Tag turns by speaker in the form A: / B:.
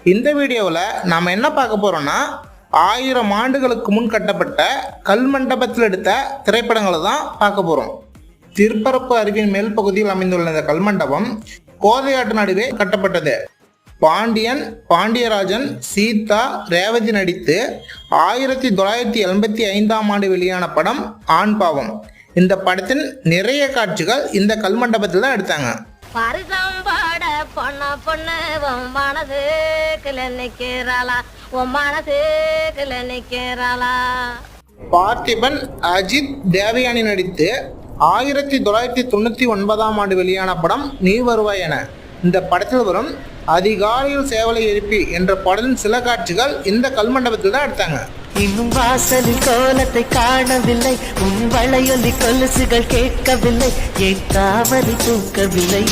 A: இந்த வீடியோவில் நாம் என்ன பார்க்க போகிறோம்னா 1000 ஆண்டுகளுக்கு முன் கட்டப்பட்ட கல் மண்டபத்தில் எடுத்த திரைப்படங்களை தான் பார்க்க போகிறோம். திருப்பரப்பு அருவியின் மேல் பகுதியில் அமைந்துள்ள இந்த கல் மண்டபம் கோதையாட்டு நடுவே கட்டப்பட்டது. பாண்டியன், பாண்டியராஜன், சீதா, ரேவதி நடித்து 1985ஆம் ஆண்டு வெளியான படம் ஆண் பாவம். இந்த படத்தின் நிறைய காட்சிகள் இந்த கல் மண்டபத்தில் தான் எடுத்தாங்க.
B: பரிசம்பாட பொண்ண பொண்ணு உன் மனசுக்குள்ள நிக்கிறாளா, உன் மனசுக்குள்ள நிக்கிறாளா.
A: பார்த்திபன், அஜித், தேவயானி நடித்து 1999ஆம் ஆண்டு வெளியான படம் நீ வருவாய் என. இந்த படத்தில் வரும் அதிகாலையில் சேவலை எழுப்பி என்ற பாடலின் சில காட்சிகள் இந்த கல் மண்டபத்தில் தான் எடுத்தாங்க.
C: இன்னும் வாசலில் கோலத்தை காணவில்லை, உன் வளையொலி கொலுசுகள் கேட்கவில்லை, என் காவடி தூக்கவில்லை.